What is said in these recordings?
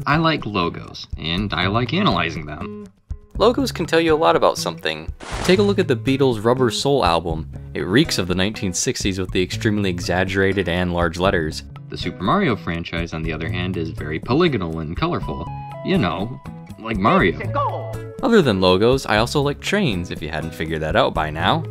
I like logos, and I like analyzing them. Logos can tell you a lot about something. Take a look at the Beatles' Rubber Soul album. It reeks of the 1960s with the extremely exaggerated and large letters. The Super Mario franchise, on the other hand, is very polygonal and colorful. You know, like Mario. Other than logos, I also like trains, if you hadn't figured that out by now.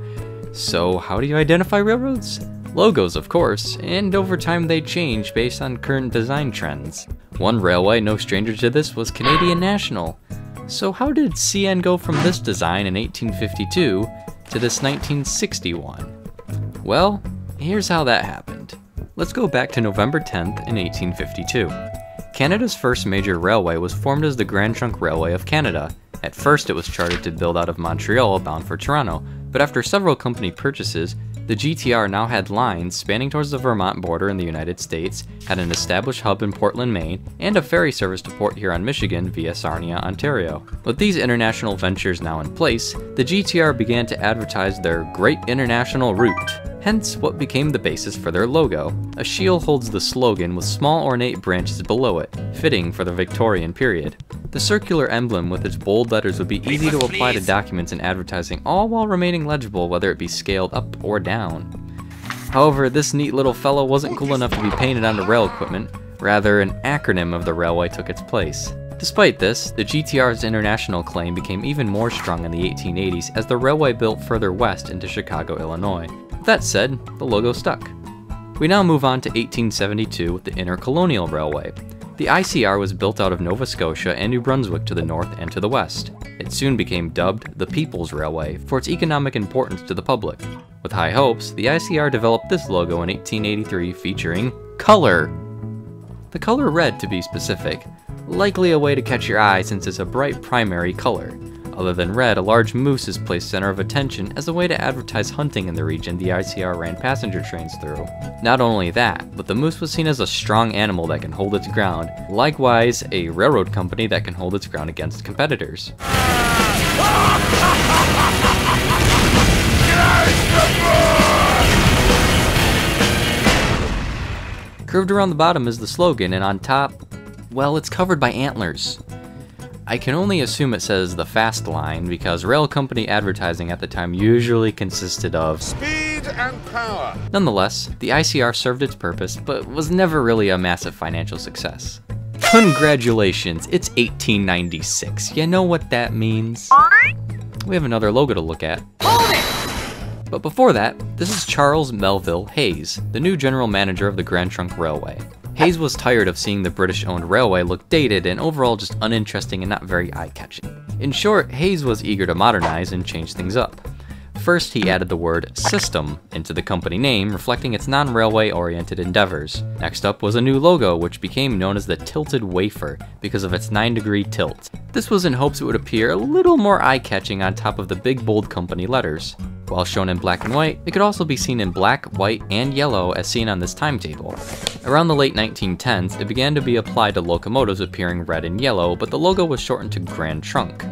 So how do you identify railroads? Logos, of course, and over time they change based on current design trends. One railway no stranger to this was Canadian National. So how did CN go from this design in 1852 to this 1961? Well, here's how that happened. Let's go back to November 10th in 1852. Canada's first major railway was formed as the Grand Trunk Railway of Canada. At first it was chartered to build out of Montreal bound for Toronto, but after several company purchases, the GTR now had lines spanning towards the Vermont border in the United States, had an established hub in Portland, Maine, and a ferry service to Port Huron, Michigan via Sarnia, Ontario. With these international ventures now in place, the GTR began to advertise their Great International Route, hence what became the basis for their logo. A shield holds the slogan with small ornate branches below it, fitting for the Victorian period. The circular emblem with its bold letters would be easy to apply to documents and advertising, all while remaining legible whether it be scaled up or down. However, this neat little fellow wasn't cool enough to be painted onto rail equipment, rather an acronym of the railway took its place. Despite this, the GTR's international claim became even more strong in the 1880s as the railway built further west into Chicago, Illinois. That said, the logo stuck. We now move on to 1872 with the Intercolonial Railway. The ICR was built out of Nova Scotia and New Brunswick to the north and to the west. It soon became dubbed the People's Railway for its economic importance to the public. With high hopes, the ICR developed this logo in 1883 featuring color. The color red, to be specific, likely a way to catch your eye since it's a bright primary color. Other than red, a large moose is placed center of attention as a way to advertise hunting in the region the ICR ran passenger trains through. Not only that, but the moose was seen as a strong animal that can hold its ground, likewise a railroad company that can hold its ground against competitors. Curved around the bottom is the slogan, and on top, well, it's covered by antlers. I can only assume it says the fast line because rail company advertising at the time usually consisted of speed and power. Nonetheless, the ICR served its purpose, but was never really a massive financial success. Congratulations, it's 1896. You know what that means? We have another logo to look at. Hold it! But before that, this is Charles Melville Hayes, the new general manager of the Grand Trunk Railway. Hayes was tired of seeing the British-owned railway look dated and overall just uninteresting and not very eye-catching. In short, Hayes was eager to modernize and change things up. First, he added the word system into the company name, reflecting its non-railway oriented endeavors. Next up was a new logo, which became known as the tilted wafer because of its 9-degree tilt. This was in hopes it would appear a little more eye-catching on top of the big bold company letters. While shown in black and white, it could also be seen in black, white, and yellow as seen on this timetable. Around the late 1910s, it began to be applied to locomotives appearing red and yellow, but the logo was shortened to Grand Trunk.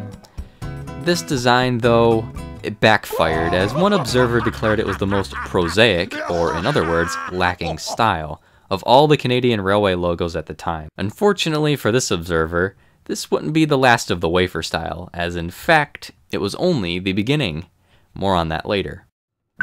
This design, though, it backfired, as one observer declared it was the most prosaic, or in other words, lacking style, of all the Canadian railway logos at the time. Unfortunately for this observer, this wouldn't be the last of the wafer style, as in fact, it was only the beginning. More on that later.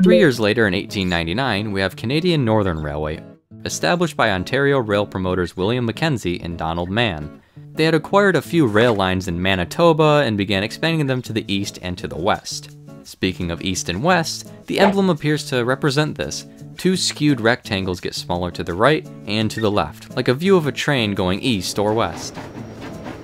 3 years later, in 1899, we have Canadian Northern Railway, established by Ontario rail promoters William Mackenzie and Donald Mann. They had acquired a few rail lines in Manitoba and began expanding them to the east and to the west. Speaking of east and west, the emblem appears to represent this. Two skewed rectangles get smaller to the right and to the left, like a view of a train going east or west.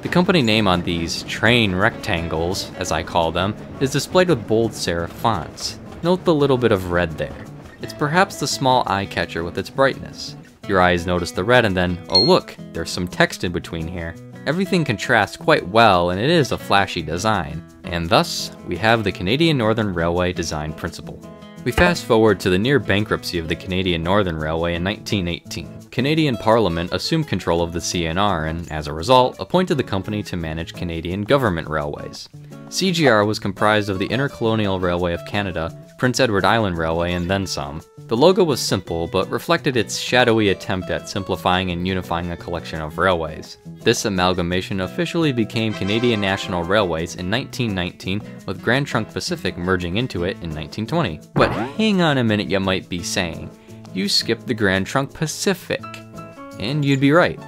The company name on these train rectangles, as I call them, is displayed with bold serif fonts. Note the little bit of red there. It's perhaps the small eye catcher with its brightness. Your eyes notice the red and then, oh look, there's some text in between here. Everything contrasts quite well and it is a flashy design. And thus, we have the Canadian Northern Railway design principle. We fast forward to the near bankruptcy of the Canadian Northern Railway in 1918. Canadian Parliament assumed control of the CNR and, as a result, appointed the company to manage Canadian government railways. CGR was comprised of the Intercolonial Railway of Canada, Prince Edward Island Railway, and then some. The logo was simple, but reflected its shadowy attempt at simplifying and unifying a collection of railways. This amalgamation officially became Canadian National Railways in 1919, with Grand Trunk Pacific merging into it in 1920. But hang on a minute, you might be saying. You skipped the Grand Trunk Pacific. And you'd be right.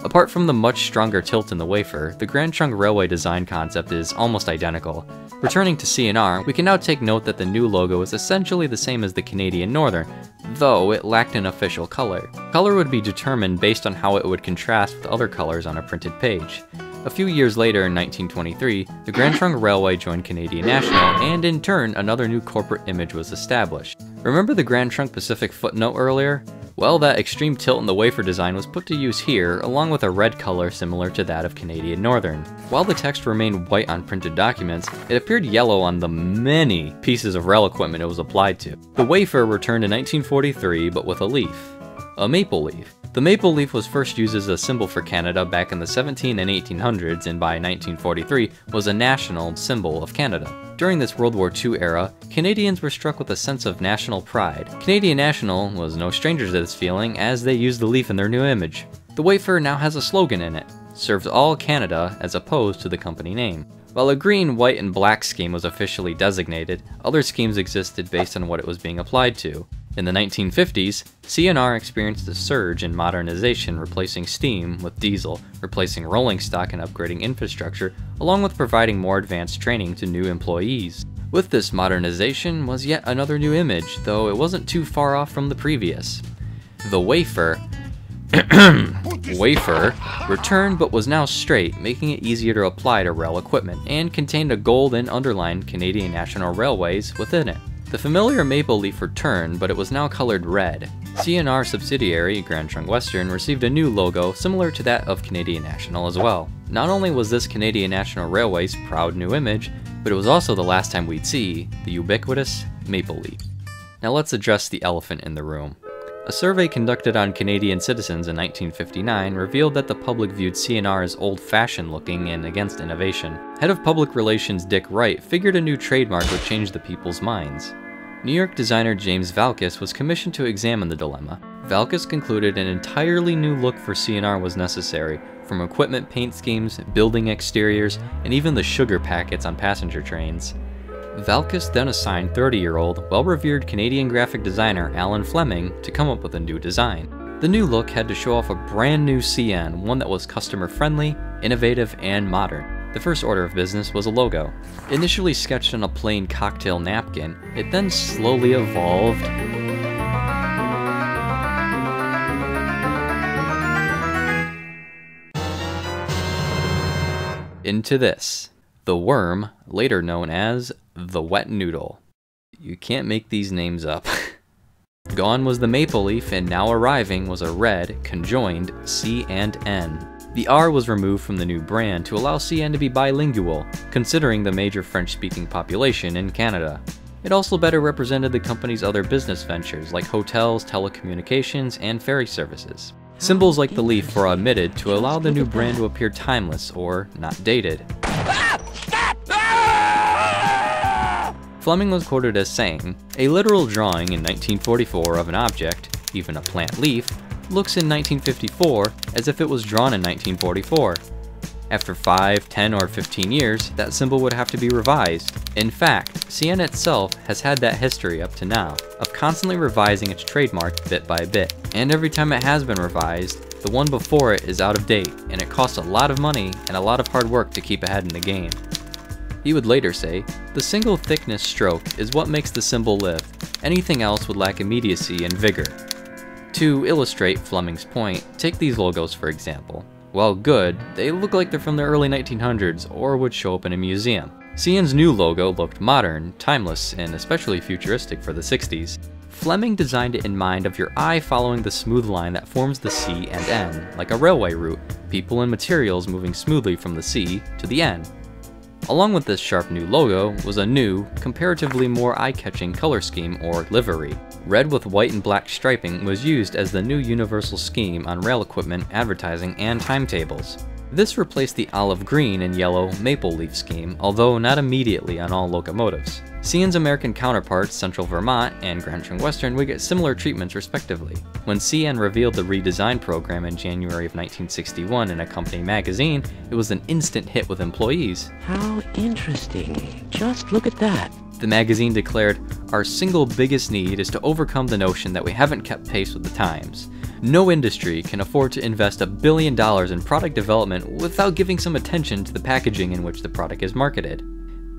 Apart from the much stronger tilt in the wafer, the Grand Trunk Railway design concept is almost identical. Returning to CNR, we can now take note that the new logo is essentially the same as the Canadian Northern, though it lacked an official color. Color would be determined based on how it would contrast with other colors on a printed page. A few years later, in 1923, the Grand Trunk Railway joined Canadian National, and in turn, another new corporate image was established. Remember the Grand Trunk Pacific footnote earlier? Well, that extreme tilt in the wafer design was put to use here, along with a red color similar to that of Canadian Northern. While the text remained white on printed documents, it appeared yellow on the many pieces of rail equipment it was applied to. The wafer returned in 1943, but with a leaf. A maple leaf. The maple leaf was first used as a symbol for Canada back in the 1700s and 1800s, and by 1943 was a national symbol of Canada. During this World War II era, Canadians were struck with a sense of national pride. Canadian National was no stranger to this feeling, as they used the leaf in their new image. The wafer now has a slogan in it: "Serves all Canada," as opposed to the company name. While a green, white, and black scheme was officially designated, other schemes existed based on what it was being applied to. In the 1950s, CNR experienced a surge in modernization, replacing steam with diesel, replacing rolling stock and upgrading infrastructure, along with providing more advanced training to new employees. With this modernization was yet another new image, though it wasn't too far off from the previous. The wafer returned but was now straight, making it easier to apply to rail equipment, and contained a gold and underlined Canadian National Railways within it. The familiar maple leaf returned, but it was now colored red. CNR subsidiary, Grand Trunk Western, received a new logo similar to that of Canadian National as well. Not only was this Canadian National Railway's proud new image, but it was also the last time we'd see the ubiquitous maple leaf. Now let's address the elephant in the room. A survey conducted on Canadian citizens in 1959 revealed that the public viewed CNR as old-fashioned looking and against innovation. Head of Public Relations Dick Wright figured a new trademark would change the people's minds. New York designer James Valkis was commissioned to examine the dilemma. Valkis concluded an entirely new look for CNR was necessary, from equipment paint schemes, building exteriors, and even the sugar packets on passenger trains. Valkis then assigned 30-year-old, well-revered Canadian graphic designer Allan Fleming to come up with a new design. The new look had to show off a brand new CN, one that was customer-friendly, innovative, and modern. The first order of business was a logo. Initially sketched on a plain cocktail napkin, it then slowly evolved into this. The worm, later known as the wet noodle. You can't make these names up. Gone was the maple leaf, and now arriving was a red, conjoined C and N. The R was removed from the new brand to allow CN to be bilingual, considering the major French-speaking population in Canada. It also better represented the company's other business ventures like hotels, telecommunications, and ferry services. Symbols like the leaf were omitted to allow the new brand to appear timeless or not dated. Fleming was quoted as saying, "A literal drawing in 1944 of an object, even a plant leaf, looks in 1954 as if it was drawn in 1944. After 5, 10, or 15 years, that symbol would have to be revised. In fact, CN itself has had that history up to now, of constantly revising its trademark bit by bit. And every time it has been revised, the one before it is out of date, and it costs a lot of money and a lot of hard work to keep ahead in the game." He would later say, "The single thickness stroke is what makes the symbol live. Anything else would lack immediacy and vigor." To illustrate Fleming's point, take these logos for example. While good, they look like they're from the early 1900s or would show up in a museum. CN's new logo looked modern, timeless, and especially futuristic for the 60s. Fleming designed it in mind of your eye following the smooth line that forms the C and N, like a railway route, people and materials moving smoothly from the C to the N. Along with this sharp new logo was a new, comparatively more eye-catching color scheme or livery. Red with white and black striping was used as the new universal scheme on rail equipment, advertising, and timetables. This replaced the olive green and yellow maple leaf scheme, although not immediately on all locomotives. CN's American counterparts, Central Vermont and Grand Trunk Western, would get similar treatments respectively. When CN revealed the redesign program in January of 1961 in a company magazine, it was an instant hit with employees. How interesting. Just look at that. The magazine declared, "Our single biggest need is to overcome the notion that we haven't kept pace with the times. No industry can afford to invest $1 billion in product development without giving some attention to the packaging in which the product is marketed.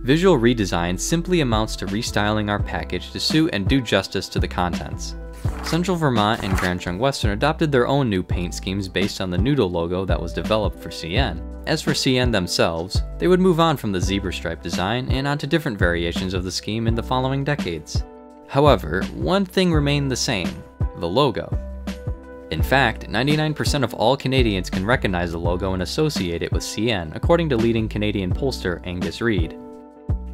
Visual redesign simply amounts to restyling our package to suit and do justice to the contents." Central Vermont and Grand Trunk Western adopted their own new paint schemes based on the Noodle logo that was developed for CN. As for CN themselves, they would move on from the zebra stripe design and onto different variations of the scheme in the following decades. However, one thing remained the same: the logo. In fact, 99% of all Canadians can recognize the logo and associate it with CN, according to leading Canadian pollster Angus Reid.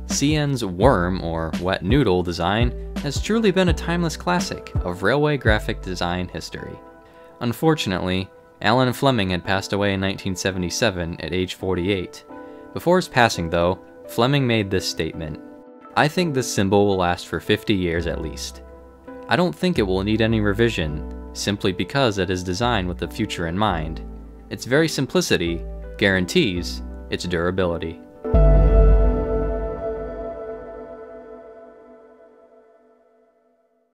CN's worm, or wet noodle, design has truly been a timeless classic of railway graphic design history. Unfortunately, Allan Fleming had passed away in 1977 at age 48. Before his passing, though, Fleming made this statement: "I think this symbol will last for 50 years at least. I don't think it will need any revision, simply because it is designed with the future in mind. Its very simplicity guarantees its durability."